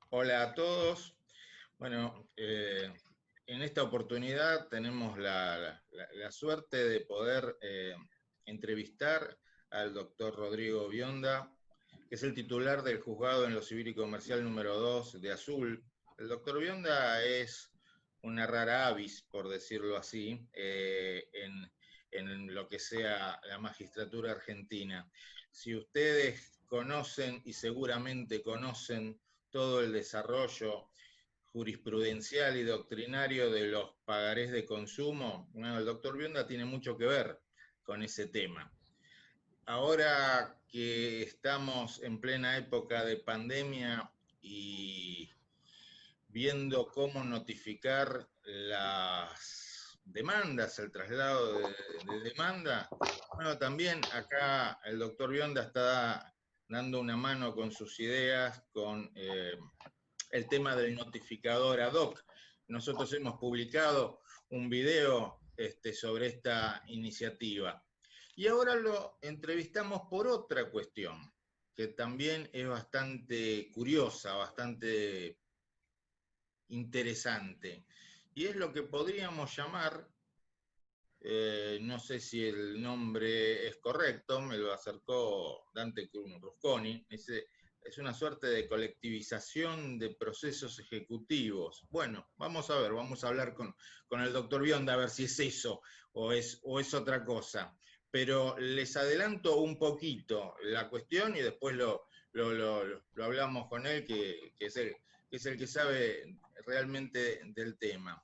Hola a todos. Bueno, en esta oportunidad tenemos la suerte de poder entrevistar al doctor Rodrigo Bionda, que es el titular del juzgado en lo civil y comercial número 2 de Azul. El doctor Bionda es una rara avis, por decirlo así, en lo que sea la magistratura argentina. Si ustedes conocen, y seguramente conocen, todo el desarrollo jurisprudencial y doctrinario de los pagarés de consumo, bueno, el doctor Bionda tiene mucho que ver con ese tema. Ahora que estamos en plena época de pandemia y viendo cómo notificar las demandas, el traslado de demanda, bueno, también acá el doctor Bionda está dando una mano con sus ideas, con el tema del notificador ad hoc. Nosotros hemos publicado un video sobre esta iniciativa. Y ahora lo entrevistamos por otra cuestión, que también es bastante curiosa, bastante interesante. Y es lo que podríamos llamar, no sé si el nombre es correcto, me lo acercó Dante Rusconi, es una suerte de colectivización de procesos ejecutivos. Bueno, vamos a ver, vamos a hablar con el doctor Bionda a ver si es eso o es otra cosa. Pero les adelanto un poquito la cuestión y después lo hablamos con él, que es el que sabe realmente del tema.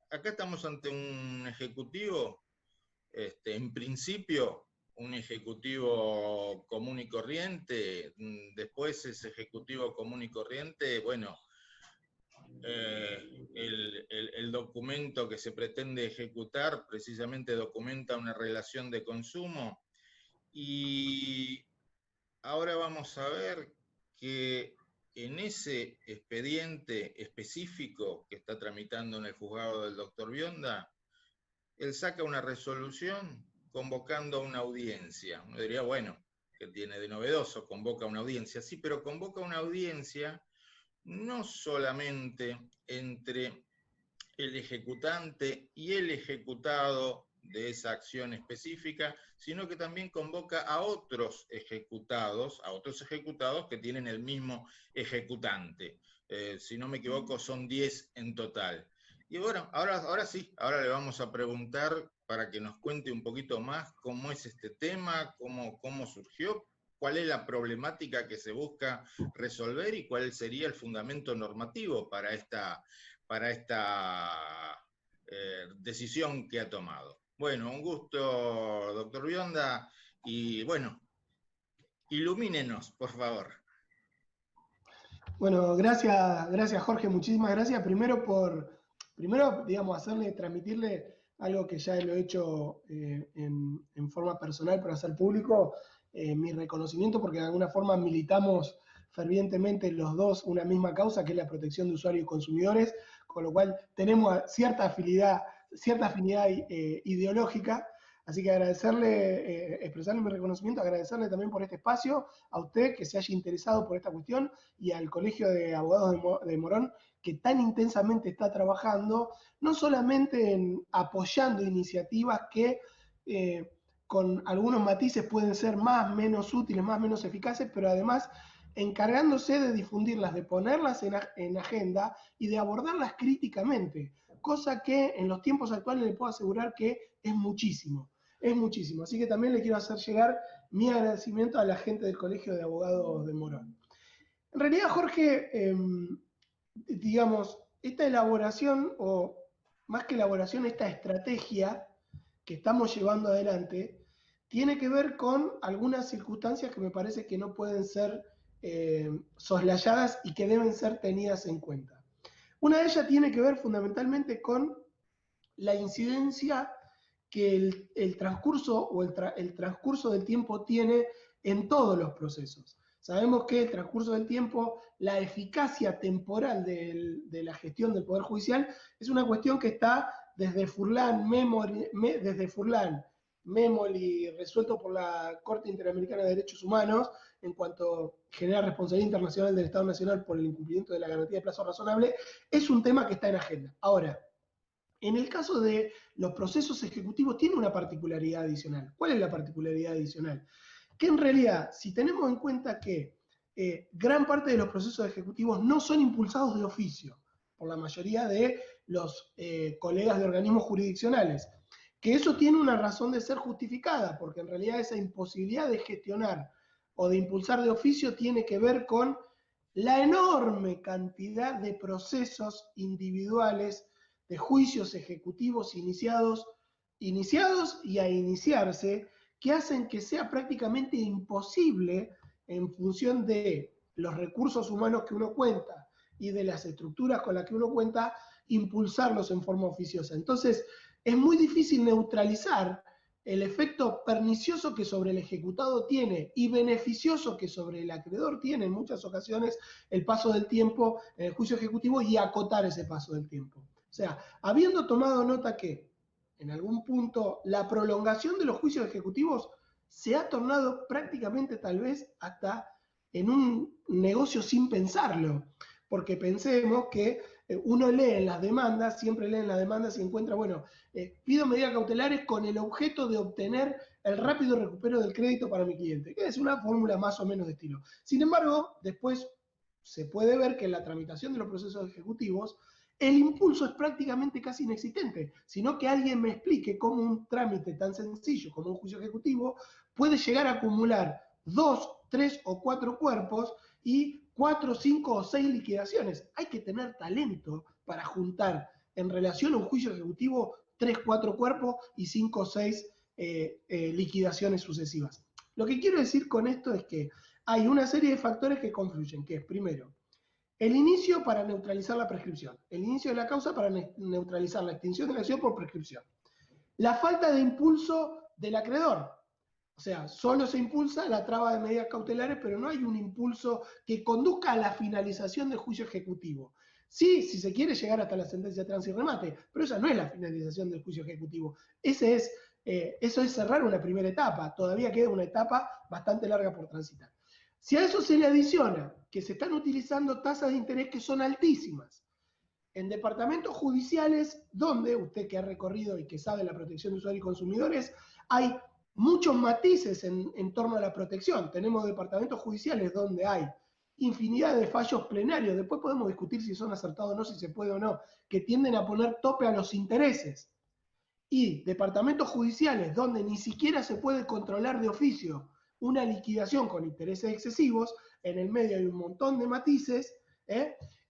Acá estamos ante un ejecutivo, en principio, un ejecutivo común y corriente, después ese ejecutivo común y corriente, bueno, el documento que se pretende ejecutar precisamente documenta una relación de consumo y ahora vamos a ver que en ese expediente específico que está tramitando en el juzgado del doctor Bionda, él saca una resolución convocando a una audiencia. Uno diría, bueno, ¿qué tiene de novedoso? Convoca a una audiencia. Sí, pero convoca a una audiencia no solamente entre el ejecutante y el ejecutado de esa acción específica, sino que también convoca a otros ejecutados que tienen el mismo ejecutante. Si no me equivoco, son 10 en total. Y bueno, ahora sí, ahora le vamos a preguntar para que nos cuente un poquito más cómo es este tema, cómo surgió, cuál es la problemática que se busca resolver y cuál sería el fundamento normativo para esta decisión que ha tomado. Bueno, un gusto, doctor Bionda, y bueno, ilumínenos, por favor. Bueno, gracias Jorge, muchísimas gracias. Primero, digamos, transmitirle algo que ya lo he hecho en forma personal para hacer público, mi reconocimiento, porque de alguna forma militamos fervientemente los dos una misma causa, que es la protección de usuarios y consumidores, con lo cual tenemos cierta afinidad ideológica. Así que expresarle mi reconocimiento, agradecerle también por este espacio, a usted que se haya interesado por esta cuestión y al Colegio de Abogados de Morón, que tan intensamente está trabajando, no solamente en apoyando iniciativas que con algunos matices pueden ser más, menos útiles, más, menos eficaces, pero además encargándose de difundirlas, de ponerlas en agenda y de abordarlas críticamente, cosa que en los tiempos actuales le puedo asegurar que es muchísimo. Es muchísimo. Así que también le quiero hacer llegar mi agradecimiento a la gente del Colegio de Abogados de Morón. En realidad, Jorge, digamos, esta elaboración, o más que elaboración, esta estrategia que estamos llevando adelante, tiene que ver con algunas circunstancias que me parece que no pueden ser soslayadas y que deben ser tenidas en cuenta. Una de ellas tiene que ver fundamentalmente con la incidencia que el transcurso o el transcurso del tiempo tiene en todos los procesos. Sabemos que el transcurso del tiempo, la eficacia temporal de la gestión del Poder Judicial es una cuestión que está desde Furlan, Memoli resuelto por la Corte Interamericana de Derechos Humanos en cuanto genera responsabilidad internacional del Estado Nacional por el incumplimiento de la garantía de plazo razonable, es un tema que está en agenda. Ahora, en el caso de los procesos ejecutivos tiene una particularidad adicional. ¿Cuál es la particularidad adicional? Que en realidad, si tenemos en cuenta que gran parte de los procesos ejecutivos no son impulsados de oficio por la mayoría de los colegas de organismos jurisdiccionales, que eso tiene una razón de ser justificada, porque en realidad esa imposibilidad de gestionar o de impulsar de oficio tiene que ver con la enorme cantidad de procesos individuales, de juicios ejecutivos iniciados y a iniciarse, que hacen que sea prácticamente imposible, en función de los recursos humanos que uno cuenta y de las estructuras con las que uno cuenta, impulsarlos en forma oficiosa. Entonces, es muy difícil neutralizar el efecto pernicioso que sobre el ejecutado tiene y beneficioso que sobre el acreedor tiene en muchas ocasiones el paso del tiempo en el juicio ejecutivo y acotar ese paso del tiempo. O sea, habiendo tomado nota que en algún punto la prolongación de los juicios ejecutivos se ha tornado prácticamente tal vez hasta en un negocio sin pensarlo, porque pensemos que uno lee en las demandas, siempre lee en las demandas y encuentra, bueno, pido medidas cautelares con el objeto de obtener el rápido recupero del crédito para mi cliente, que es una fórmula más o menos de estilo. Sin embargo, después se puede ver que en la tramitación de los procesos ejecutivos el impulso es prácticamente casi inexistente, sino que alguien me explique cómo un trámite tan sencillo como un juicio ejecutivo puede llegar a acumular 2, 3 o 4 cuerpos y 4, 5 o 6 liquidaciones. Hay que tener talento para juntar en relación a un juicio ejecutivo 3, 4 cuerpos y 5 o 6 liquidaciones sucesivas. Lo que quiero decir con esto es que hay una serie de factores que confluyen, que es primero, el inicio para neutralizar la prescripción, el inicio de la causa para neutralizar la extinción de la acción por prescripción, la falta de impulso del acreedor. O sea, solo se impulsa la traba de medidas cautelares, pero no hay un impulso que conduzca a la finalización del juicio ejecutivo. Sí, si se quiere llegar hasta la sentencia de trance y remate, pero esa no es la finalización del juicio ejecutivo. Eso es cerrar una primera etapa. Todavía queda una etapa bastante larga por transitar. Si a eso se le adiciona que se están utilizando tasas de interés que son altísimas, en departamentos judiciales donde, usted que ha recorrido y que sabe la protección de usuarios y consumidores, hay muchos matices en torno a la protección. Tenemos departamentos judiciales donde hay infinidad de fallos plenarios, después podemos discutir si son acertados o no, si se puede o no, que tienden a poner tope a los intereses. Y departamentos judiciales donde ni siquiera se puede controlar de oficio una liquidación con intereses excesivos, en el medio hay un montón de matices,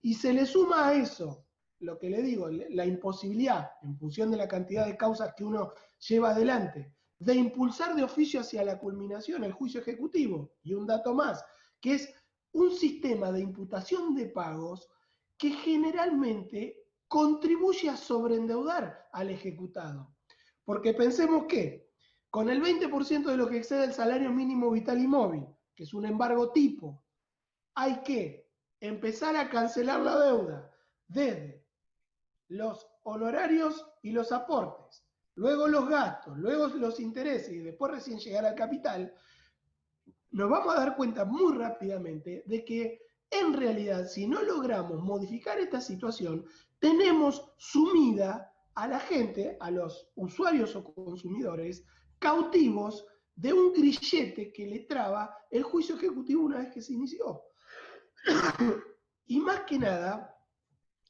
y se le suma a eso, lo que le digo, la imposibilidad, en función de la cantidad de causas que uno lleva adelante, de impulsar de oficio hacia la culminación el juicio ejecutivo, y un dato más, que es un sistema de imputación de pagos que generalmente contribuye a sobreendeudar al ejecutado. Porque pensemos que con el 20% de lo que excede el salario mínimo vital y móvil, que es un embargo tipo, hay que empezar a cancelar la deuda desde los honorarios y los aportes, luego los gastos, luego los intereses y después recién llegar al capital, nos vamos a dar cuenta muy rápidamente de que en realidad, si no logramos modificar esta situación, tenemos sumida a la gente, a los usuarios o consumidores, cautivos de un grillete que le traba el juicio ejecutivo una vez que se inició. Y más que nada,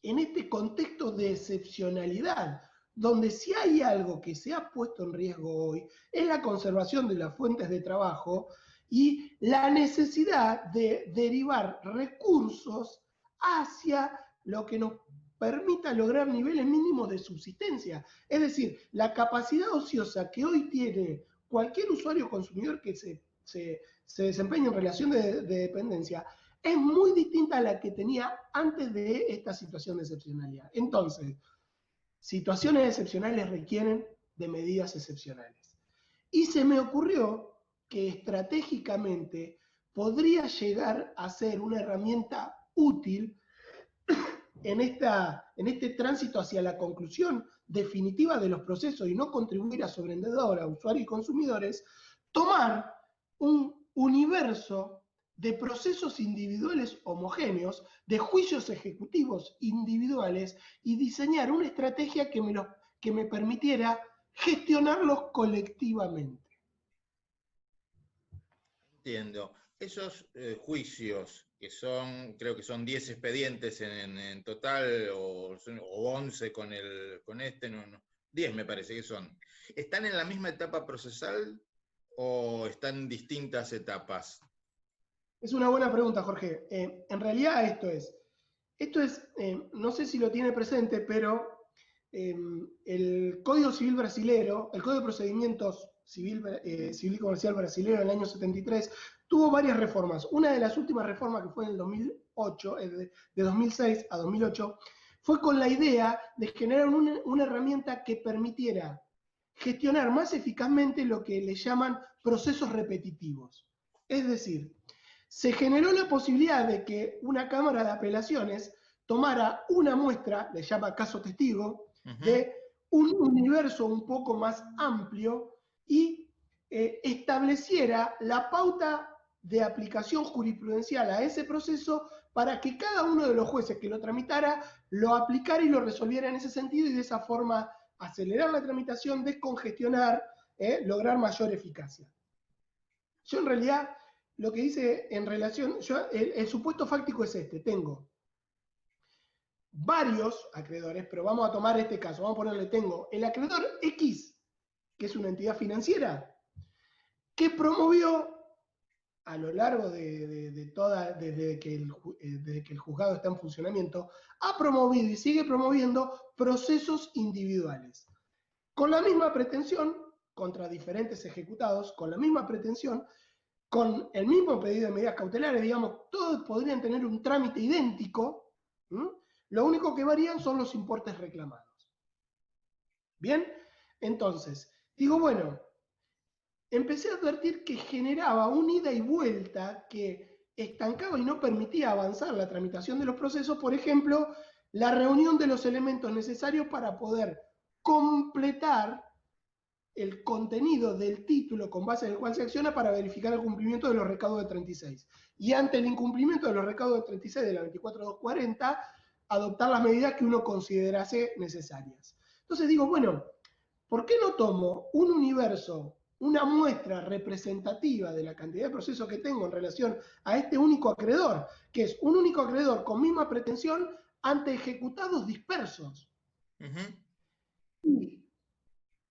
en este contexto de excepcionalidad, donde si hay algo que se ha puesto en riesgo hoy, es la conservación de las fuentes de trabajo y la necesidad de derivar recursos hacia lo que nos permita lograr niveles mínimos de subsistencia. Es decir, la capacidad ociosa que hoy tiene cualquier usuario consumidor que se desempeña en relación de dependencia es muy distinta a la que tenía antes de esta situación de excepcionalidad. Entonces, situaciones excepcionales requieren de medidas excepcionales. Y se me ocurrió que estratégicamente podría llegar a ser una herramienta útil en este tránsito hacia la conclusión definitiva de los procesos y no contribuir a sobreendeudar a usuarios y consumidores, tomar un universo de procesos individuales homogéneos, de juicios ejecutivos individuales y diseñar una estrategia que me permitiera gestionarlos colectivamente. Entiendo. Esos juicios, que son, creo que son 10 expedientes en total, o 11 con este, no, 10 me parece que son. ¿Están en la misma etapa procesal o están en distintas etapas? Es una buena pregunta, Jorge. En realidad no sé si lo tiene presente, pero el Código Civil brasilero, el Código de Procedimientos Civil y Comercial brasilero del año 73, tuvo varias reformas. Una de las últimas reformas, que fue en el 2008, de 2006 a 2008, fue con la idea de generar una herramienta que permitiera gestionar más eficazmente lo que le llaman procesos repetitivos. Es decir, se generó la posibilidad de que una Cámara de Apelaciones tomara una muestra, le llama caso testigo, de un universo un poco más amplio y estableciera la pauta de aplicación jurisprudencial a ese proceso para que cada uno de los jueces que lo tramitara lo aplicara y lo resolviera en ese sentido, y de esa forma acelerar la tramitación, descongestionar, lograr mayor eficacia. Yo en realidad lo que dice en relación, el supuesto fáctico es este: tengo varios acreedores, pero vamos a tomar este caso, vamos a ponerle, tengo el acreedor X, que es una entidad financiera, que promovió a lo largo desde que el juzgado está en funcionamiento, ha promovido y sigue promoviendo procesos individuales, con la misma pretensión, contra diferentes ejecutados, con la misma pretensión, con el mismo pedido de medidas cautelares, digamos, todos podrían tener un trámite idéntico, ¿m? Lo único que varían son los importes reclamados. Bien, entonces, digo, bueno, empecé a advertir que generaba un ida y vuelta que estancaba y no permitía avanzar la tramitación de los procesos. Por ejemplo, la reunión de los elementos necesarios para poder completar el contenido del título con base en el cual se acciona para verificar el cumplimiento de los recaudos de 36. Y ante el incumplimiento de los recaudos de 36 de la 24240, adoptar las medidas que uno considerase necesarias. Entonces digo, bueno, ¿por qué no tomo un universo, una muestra representativa de la cantidad de procesos que tengo en relación a este único acreedor, que es un único acreedor con misma pretensión ante ejecutados dispersos? Y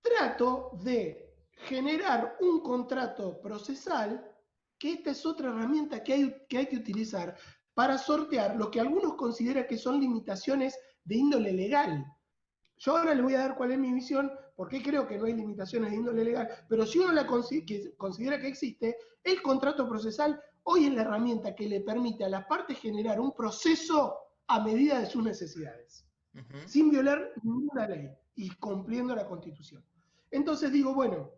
trato de generar un contrato procesal, que esta es otra herramienta que hay que utilizar para sortear lo que algunos consideran que son limitaciones de índole legal. Yo ahora le voy a dar cuál es mi visión, porque creo que no hay limitaciones de índole legal, pero si uno considera que existe, el contrato procesal hoy es la herramienta que le permite a las partes generar un proceso a medida de sus necesidades, sin violar ninguna ley y cumpliendo la Constitución. Entonces digo, bueno,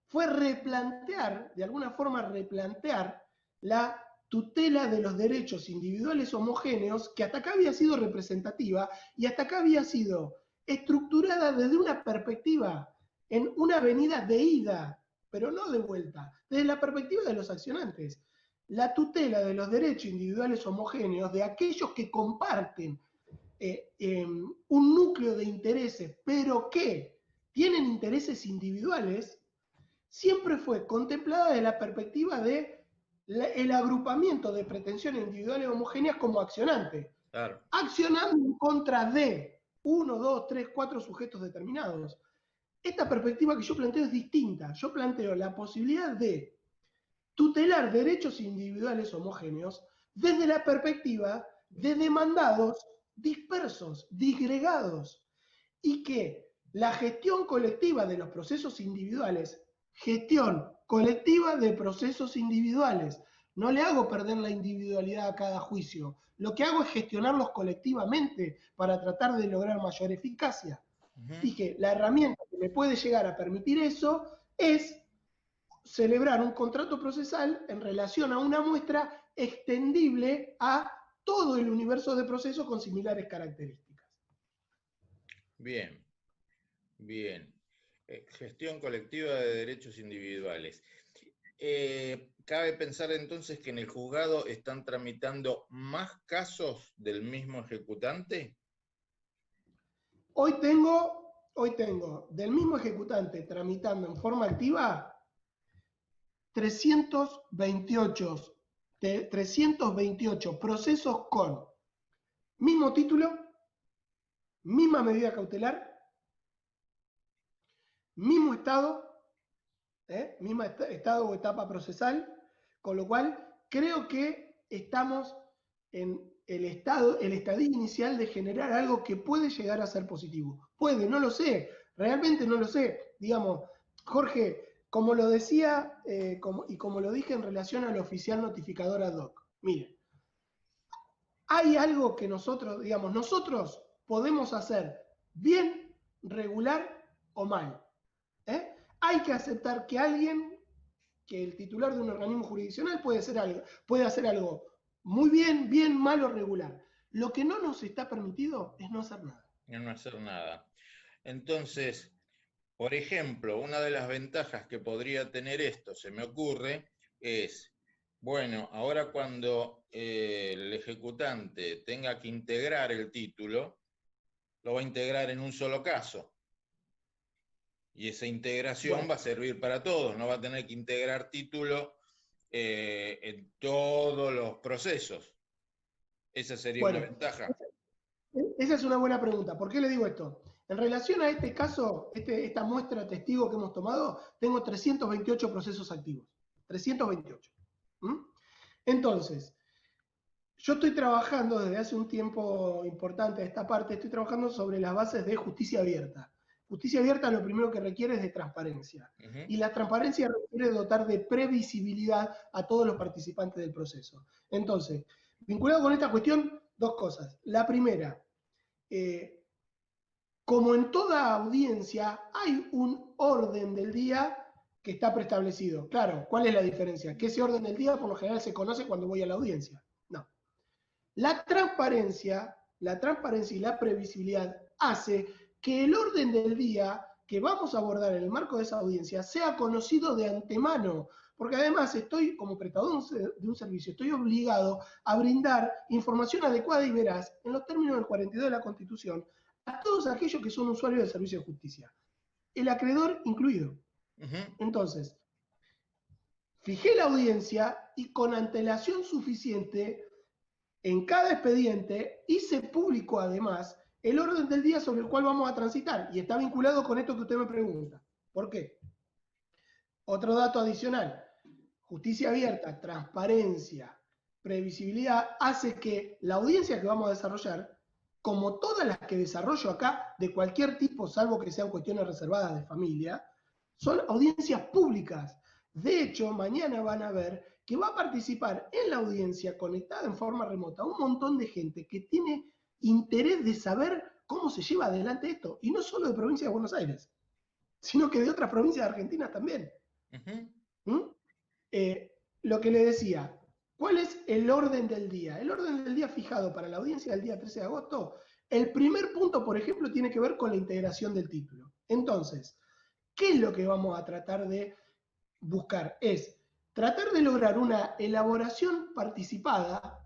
fue replantear, de alguna forma replantear la tutela de los derechos individuales homogéneos, que hasta acá había sido representativa y hasta acá había sido estructurada desde una perspectiva, en una avenida de ida, pero no de vuelta, desde la perspectiva de los accionantes. La tutela de los derechos individuales homogéneos de aquellos que comparten un núcleo de intereses, pero que tienen intereses individuales, siempre fue contemplada desde la perspectiva de el agrupamiento de pretensiones individuales homogéneas como accionante, claro, accionando en contra de 1, 2, 3, 4 sujetos determinados. Esta perspectiva que yo planteo es distinta. Yo planteo la posibilidad de tutelar derechos individuales homogéneos desde la perspectiva de demandados dispersos, disgregados, y que la gestión colectiva de los procesos individuales, gestión colectiva de procesos individuales, no le hago perder la individualidad a cada juicio, lo que hago es gestionarlos colectivamente para tratar de lograr mayor eficacia. Dije, la herramienta que me puede llegar a permitir eso es celebrar un contrato procesal en relación a una muestra extendible a todo el universo de procesos con similares características. Bien. Bien. Gestión colectiva de derechos individuales. Cabe pensar entonces que en el juzgado están tramitando más casos del mismo ejecutante. Hoy tengo del mismo ejecutante tramitando en forma activa 328, 328 procesos con mismo título, misma medida cautelar, mismo estado o etapa procesal, con lo cual creo que estamos en el estadio inicial de generar algo que puede llegar a ser positivo. Puede, no lo sé, realmente no lo sé. Digamos, Jorge, como lo decía y como lo dije en relación al oficial notificador ad hoc, mire, hay algo que nosotros podemos hacer bien, regular o mal. ¿eh? Hay que aceptar que el titular de un organismo jurisdiccional puede hacer algo muy bien, bien, mal o regular. Lo que no nos está permitido es no hacer nada. No hacer nada. Entonces, por ejemplo, una de las ventajas que podría tener esto, se me ocurre, es, bueno, ahora cuando el ejecutante tenga que integrar el título, lo va a integrar en un solo caso. Y esa integración va a servir para todos, no va a tener que integrar título en todos los procesos. Esa sería una ventaja. Esa es una buena pregunta. ¿Por qué le digo esto? En relación a este caso, esta muestra testigo que hemos tomado, tengo 328 procesos activos. 328. ¿Mm? Entonces, yo estoy trabajando desde hace un tiempo importante esta parte, estoy trabajando sobre las bases de justicia abierta. Justicia abierta lo primero que requiere es de transparencia. Y la transparencia requiere dotar de previsibilidad a todos los participantes del proceso. Entonces, vinculado con esta cuestión, dos cosas. La primera, como en toda audiencia, hay un orden del día que está preestablecido. Claro, ¿cuál es la diferencia? Que ese orden del día por lo general se conoce cuando voy a la audiencia. No. La transparencia y la previsibilidad hace que el orden del día que vamos a abordar en el marco de esa audiencia sea conocido de antemano, porque además estoy, como prestador de un servicio, estoy obligado a brindar información adecuada y veraz en los términos del 42 de la Constitución a todos aquellos que son usuarios del servicio de justicia, el acreedor incluido. Entonces, fijé la audiencia y con antelación suficiente en cada expediente hice público además el orden del día sobre el cual vamos a transitar y está vinculado con esto que usted me pregunta. ¿Por qué? Otro dato adicional. Justicia abierta, transparencia, previsibilidad hace que la audiencia que vamos a desarrollar, como todas las que desarrollo acá, de cualquier tipo, salvo que sean cuestiones reservadas de familia, son audiencias públicas. De hecho, mañana van a ver que va a participar en la audiencia conectada en forma remota un montón de gente que tiene interés de saber cómo se lleva adelante esto, y no solo de provincia de Buenos Aires, sino que de otras provincias de Argentina también. Lo que le decía, ¿cuál es el orden del día? El orden del día fijado para la audiencia del día 13 de agosto, el primer punto, por ejemplo, tiene que ver con la integración del título. Entonces, ¿qué es lo que vamos a tratar de buscar? Es tratar de lograr una elaboración participada.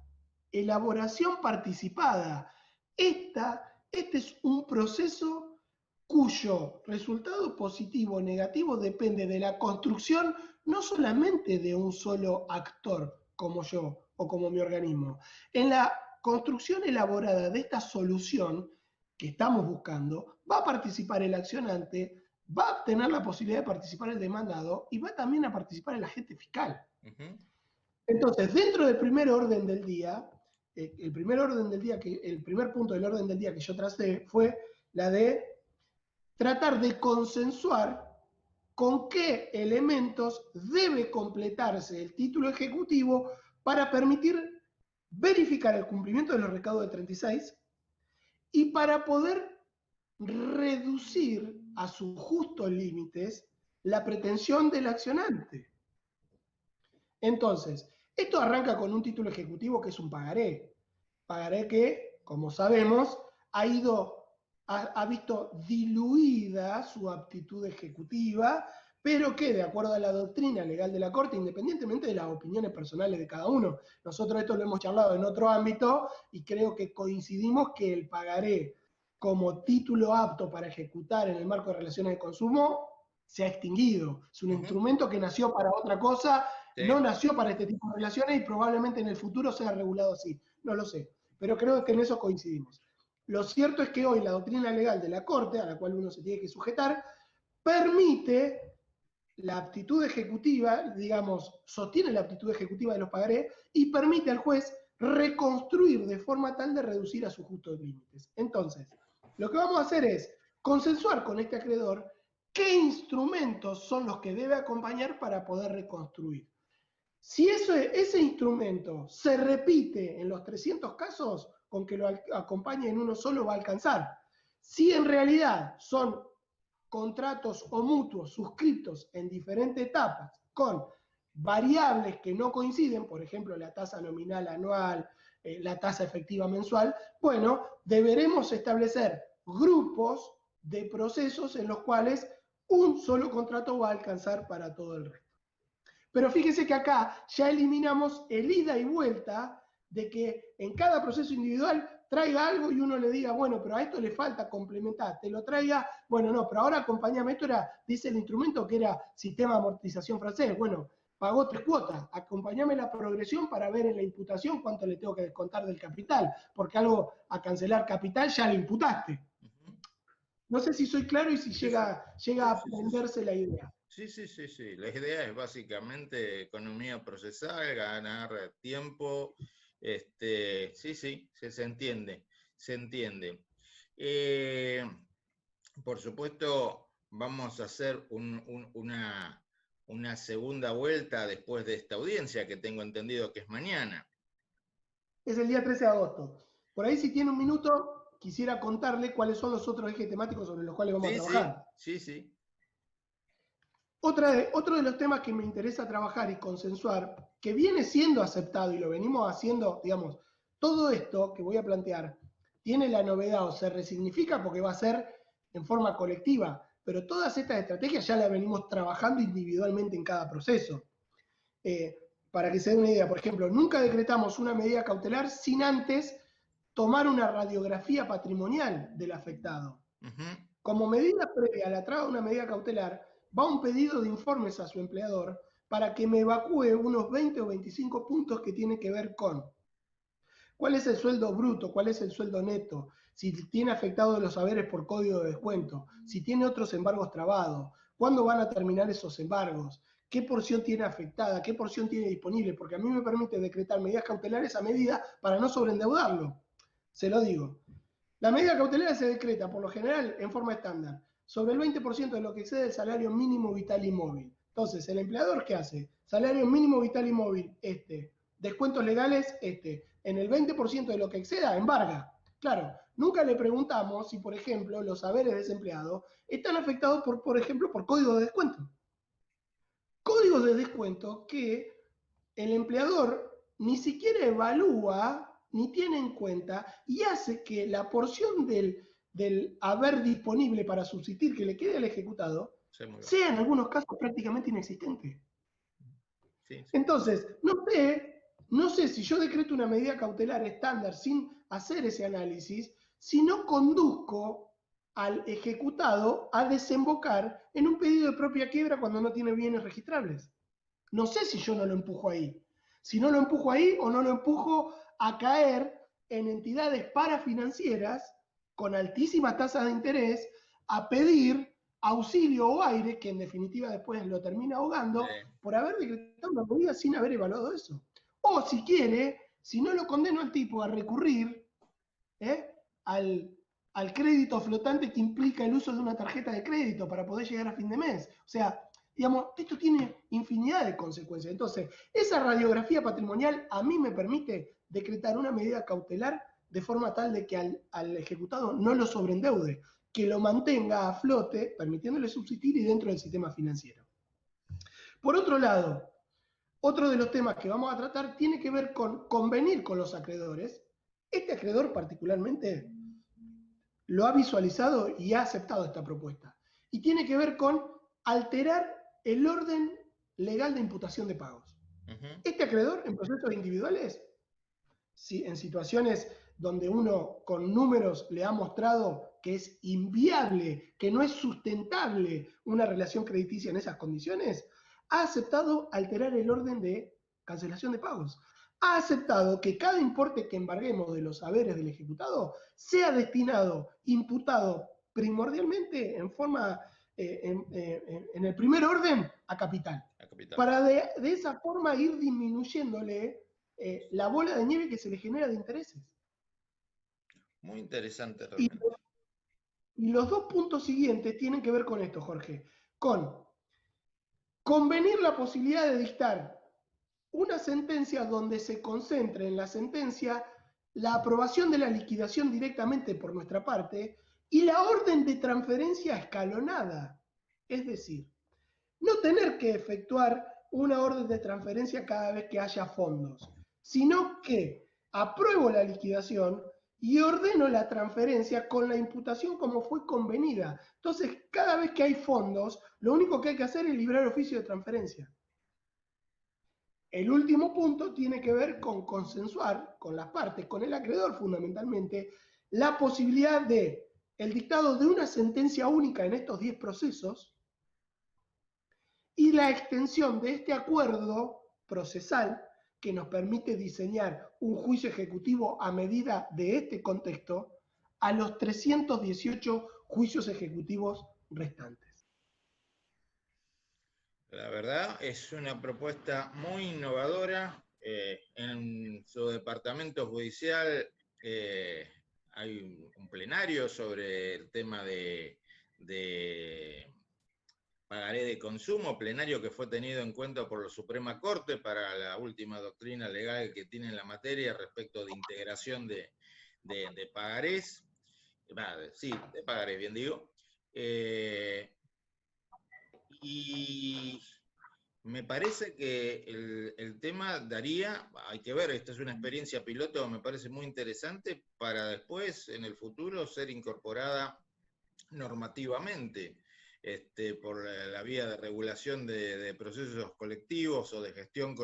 Este es un proceso cuyo resultado positivo o negativo depende de la construcción no solamente de un solo actor como yo o como mi organismo. En la construcción elaborada de esta solución que estamos buscando, va a participar el accionante, va a tener la posibilidad de participar el demandado y va también a participar el agente fiscal. Entonces, dentro del primer orden del día, el primer punto del orden del día que yo tracé fue la de tratar de consensuar con qué elementos debe completarse el título ejecutivo para permitir verificar el cumplimiento de los recaudos de 36 y para poder reducir a sus justos límites la pretensión del accionante. Entonces, esto arranca con un título ejecutivo que es un pagaré. Pagaré que, como sabemos, ha ido ha visto diluida su aptitud ejecutiva, pero que de acuerdo a la doctrina legal de la Corte, independientemente de las opiniones personales de cada uno, nosotros esto lo hemos charlado en otro ámbito y creo que coincidimos que el pagaré como título apto para ejecutar en el marco de relaciones de consumo se ha extinguido. Es un instrumento que nació para otra cosa, no nació para este tipo de relaciones y probablemente en el futuro sea regulado así. No lo sé, pero creo que en eso coincidimos. Lo cierto es que hoy la doctrina legal de la Corte, a la cual uno se tiene que sujetar, permite la aptitud ejecutiva, digamos, sostiene la aptitud ejecutiva de los pagarés y permite al juez reconstruir de forma tal de reducir a sus justos límites. Entonces, lo que vamos a hacer es consensuar con este acreedor qué instrumentos son los que debe acompañar para poder reconstruir. Si ese instrumento se repite en los 300 casos, con que lo acompañe en uno solo va a alcanzar. Si en realidad son contratos o mutuos suscritos en diferentes etapas con variables que no coinciden, por ejemplo, la tasa nominal anual, la tasa efectiva mensual, bueno, deberemos establecer grupos de procesos en los cuales un solo contrato va a alcanzar para todo el resto. Pero fíjese que acá ya eliminamos el ida y vuelta de que en cada proceso individual traiga algo y uno le diga, bueno, pero a esto le falta complementar, te lo traiga, bueno, no, pero ahora acompáñame, esto era, dice el instrumento que era sistema de amortización francés, bueno, pagó 3 cuotas, acompáñame la progresión para ver en la imputación cuánto le tengo que descontar del capital, porque algo a cancelar capital ya le imputaste. No sé si soy claro y si llega a aprenderse la idea. Sí. La idea es básicamente economía procesal, ganar tiempo. Sí, se entiende. Por supuesto, vamos a hacer una segunda vuelta después de esta audiencia, que tengo entendido que es mañana. Es el día 13 de agosto. Por ahí, si tiene un minuto, quisiera contarle cuáles son los otros ejes temáticos sobre los cuales vamos a trabajar. Sí. Otro de los temas que me interesa trabajar y consensuar, que viene siendo aceptado y lo venimos haciendo, digamos, todo esto que voy a plantear tiene la novedad o se resignifica porque va a ser en forma colectiva, pero todas estas estrategias ya las venimos trabajando individualmente en cada proceso. Para que se dé una idea, por ejemplo, nunca decretamos una medida cautelar sin antes tomar una radiografía patrimonial del afectado. Como medida previa a la traba de una medida cautelar, va un pedido de informes a su empleador para que me evacúe unos 20 o 25 puntos que tienen que ver con cuál es el sueldo bruto, cuál es el sueldo neto, si tiene afectados los haberes por código de descuento, si tiene otros embargos trabados, cuándo van a terminar esos embargos, qué porción tiene afectada, qué porción tiene disponible, porque a mí me permite decretar medidas cautelares a medida para no sobreendeudarlo. Se lo digo. La medida cautelar se decreta, por lo general, en forma estándar, sobre el 20% de lo que excede el salario mínimo vital y móvil. Entonces, ¿el empleador qué hace? Salario mínimo vital y móvil, descuentos legales, en el 20% de lo que exceda, embarga. Claro, nunca le preguntamos si, por ejemplo, los haberes de ese empleado están afectados, por ejemplo, por código de descuento. Códigos de descuento que el empleador ni siquiera evalúa ni tiene en cuenta y hace que la porción del haber disponible para subsistir que le quede al ejecutado sea en algunos casos prácticamente inexistente. Sí. Entonces, no sé si yo decreto una medida cautelar estándar sin hacer ese análisis, si no conduzco al ejecutado a desembocar en un pedido de propia quiebra cuando no tiene bienes registrables. No sé si yo no lo empujo ahí. Si no lo empujo ahí o no lo empujo a caer en entidades parafinancieras con altísimas tasas de interés a pedir auxilio o aire, que en definitiva después lo termina ahogando, por haber decretado una medida sin haber evaluado eso. O si quiere, si no lo condeno al tipo a recurrir al crédito flotante que implica el uso de una tarjeta de crédito para poder llegar a fin de mes. O sea, digamos, esto tiene infinidad de consecuencias. Entonces, esa radiografía patrimonial a mí me permite decretar una medida cautelar de forma tal de que al ejecutado no lo sobreendeude, que lo mantenga a flote, permitiéndole subsistir y dentro del sistema financiero. Por otro lado, otro de los temas que vamos a tratar tiene que ver con convenir con los acreedores. Este acreedor particularmente lo ha visualizado y ha aceptado esta propuesta. Y tiene que ver con alterar el orden legal de imputación de pagos. Este acreedor en procesos individuales, si en situaciones donde uno con números le ha mostrado que es inviable, que no es sustentable una relación crediticia en esas condiciones, ha aceptado alterar el orden de cancelación de pagos. Ha aceptado que cada importe que embarguemos de los haberes del ejecutado sea destinado, imputado primordialmente en forma, en el primer orden, a capital. Para de esa forma ir disminuyéndole la bola de nieve que se le genera de intereses. Muy interesante realmente. Y los dos puntos siguientes tienen que ver con esto, Jorge, con convenir la posibilidad de dictar una sentencia donde se concentre en la sentencia la aprobación de la liquidación directamente por nuestra parte y la orden de transferencia escalonada. Es decir, no tener que efectuar una orden de transferencia cada vez que haya fondos, sino que apruebo la liquidación y ordeno la transferencia con la imputación como fue convenida. Entonces, cada vez que hay fondos, lo único que hay que hacer es librar oficio de transferencia. El último punto tiene que ver con consensuar con las partes, con el acreedor fundamentalmente, la posibilidad de el dictado de una sentencia única en estos 10 procesos y la extensión de este acuerdo procesal que nos permite diseñar un juicio ejecutivo a medida de este contexto a los 318 juicios ejecutivos restantes. La verdad es una propuesta muy innovadora. En su departamento judicial hay un plenario sobre el tema de pagaré de consumo, plenario que fue tenido en cuenta por la Suprema Corte para la última doctrina legal que tiene en la materia respecto de integración de pagarés. Sí, de pagarés, bien digo. Y me parece que el tema daría, hay que ver, esta es una experiencia piloto, me parece muy interesante para después, en el futuro, ser incorporada normativamente por la vía de regulación de procesos colectivos o de gestión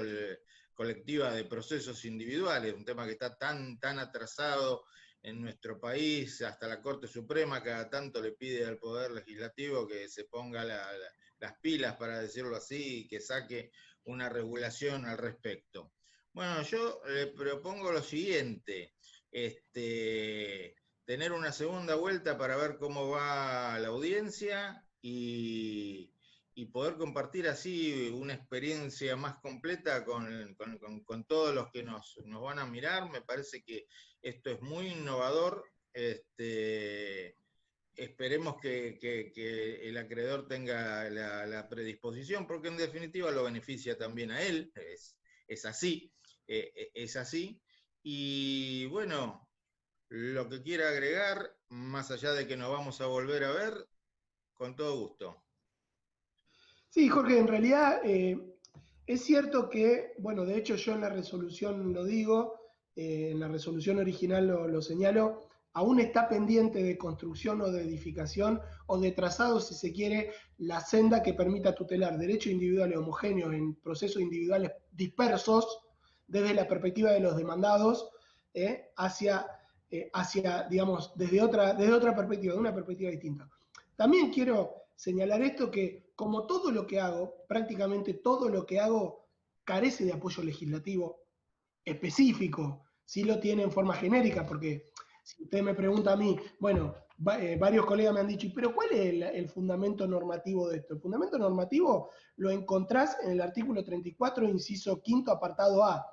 colectiva de procesos individuales, un tema que está tan atrasado en nuestro país, hasta la Corte Suprema cada tanto le pide al Poder Legislativo que se ponga las pilas, para decirlo así, y que saque una regulación al respecto. Bueno, yo le propongo lo siguiente, tener una segunda vuelta para ver cómo va la audiencia y poder compartir así una experiencia más completa con todos los que nos van a mirar. Me parece que esto es muy innovador. Esperemos que el acreedor tenga la predisposición, porque en definitiva lo beneficia también a él, es así, es así. Y bueno, lo que quiera agregar, más allá de que nos vamos a volver a ver, con todo gusto. Sí, Jorge, en realidad es cierto que, bueno, de hecho yo en la resolución lo digo, en la resolución original lo señalo, aún está pendiente de construcción o de edificación o de trazado, si se quiere, la senda que permita tutelar derechos individuales homogéneos en procesos individuales dispersos desde la perspectiva de los demandados hacia, digamos, desde otra perspectiva, de una perspectiva distinta. También quiero señalar esto que, como todo lo que hago, prácticamente todo lo que hago carece de apoyo legislativo específico, sí lo tiene en forma genérica, porque si usted me pregunta a mí, bueno, varios colegas me han dicho, pero ¿cuál es el fundamento normativo de esto? El fundamento normativo lo encontrás en el artículo 34, inciso 5, apartado A.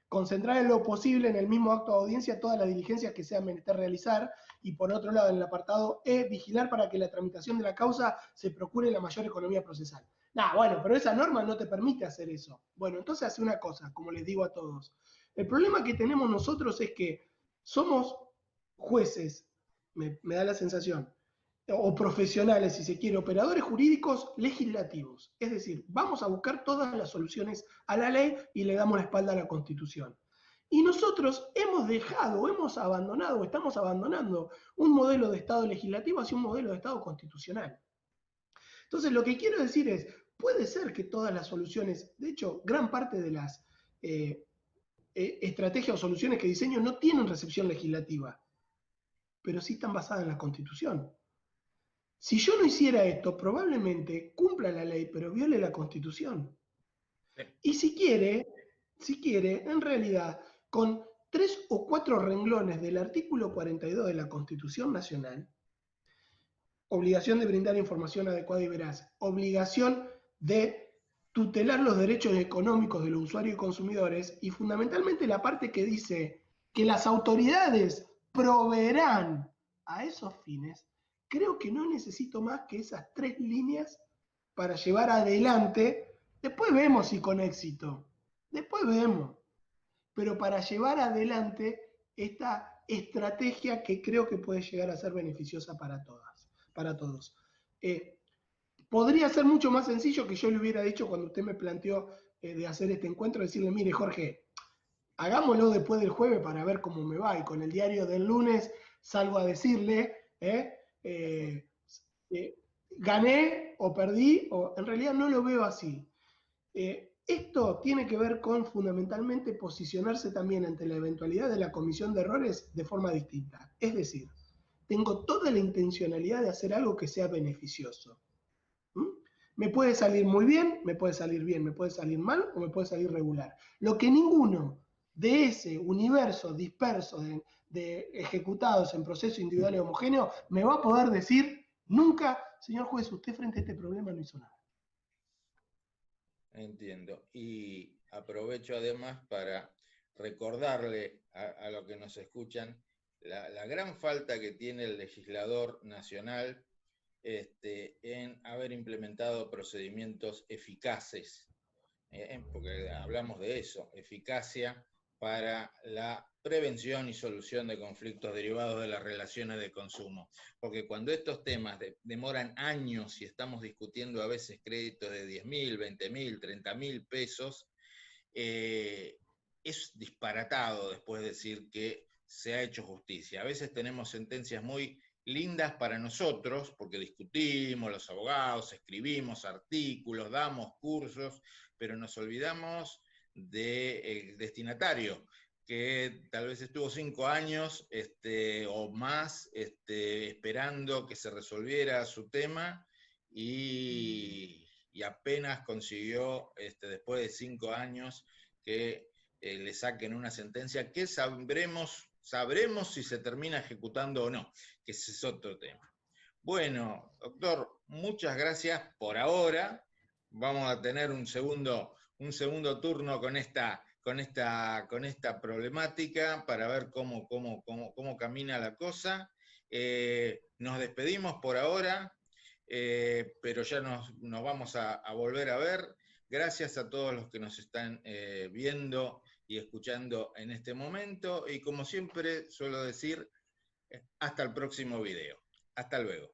Concentrar en lo posible en el mismo acto de audiencia todas las diligencias que sea menester realizar, y por otro lado, en el apartado E, vigilar para que la tramitación de la causa se procure la mayor economía procesal. Bueno, pero esa norma no te permite hacer eso. Bueno, entonces hace una cosa, como les digo a todos. El problema que tenemos nosotros es que somos jueces, me da la sensación, o profesionales, si se quiere, operadores jurídicos legislativos. Es decir, vamos a buscar todas las soluciones a la ley y le damos la espalda a la Constitución. Y nosotros hemos dejado, hemos abandonado, o estamos abandonando un modelo de Estado legislativo hacia un modelo de Estado constitucional. Entonces, lo que quiero decir es, puede ser que todas las soluciones, de hecho, gran parte de las estrategias o soluciones que diseño no tienen recepción legislativa, pero sí están basadas en la Constitución. Si yo no hiciera esto, probablemente cumpla la ley, pero viole la Constitución. Sí. Y si quiere, en realidad, con 3 o 4 renglones del artículo 42 de la Constitución Nacional, obligación de brindar información adecuada y veraz, obligación de tutelar los derechos económicos de los usuarios y consumidores, y fundamentalmente la parte que dice que las autoridades proveerán a esos fines, creo que no necesito más que esas 3 líneas para llevar adelante. Después vemos si con éxito, después vemos, pero para llevar adelante esta estrategia que creo que puede llegar a ser beneficiosa para todas, para todos. Podría ser mucho más sencillo que yo le hubiera dicho cuando usted me planteó de hacer este encuentro, decirle, mire Jorge, hagámoslo después del jueves para ver cómo me va, y con el diario del lunes salgo a decirle, gané o perdí, o en realidad no lo veo así. Esto tiene que ver con fundamentalmente posicionarse también ante la eventualidad de la comisión de errores de forma distinta. Es decir, tengo toda la intencionalidad de hacer algo que sea beneficioso. ¿Mm? Me puede salir muy bien, me puede salir bien, me puede salir mal o me puede salir regular. Lo que ninguno de ese universo disperso de ejecutados en proceso individual y homogéneo me va a poder decir nunca, señor juez, usted frente a este problema no hizo nada. Entiendo. Y aprovecho además para recordarle a los que nos escuchan la gran falta que tiene el legislador nacional en haber implementado procedimientos eficaces, porque hablamos de eso, eficacia para la prevención y solución de conflictos derivados de las relaciones de consumo. Porque cuando estos temas demoran años y estamos discutiendo a veces créditos de 10.000, 20.000, 30.000 pesos, es disparatado después decir que se ha hecho justicia. A veces tenemos sentencias muy lindas para nosotros, porque discutimos, los abogados, escribimos artículos, damos cursos, pero nos olvidamos del destinatario, que tal vez estuvo 5 años o más esperando que se resolviera su tema y apenas consiguió, después de 5 años, que le saquen una sentencia que sabremos si se termina ejecutando o no, que ese es otro tema. Bueno, doctor, muchas gracias por ahora. Vamos a tener un segundo turno con esta problemática para ver cómo camina la cosa. Nos despedimos por ahora, pero ya nos vamos a volver a ver. Gracias a todos los que nos están viendo y escuchando en este momento. Y como siempre suelo decir, hasta el próximo video. Hasta luego.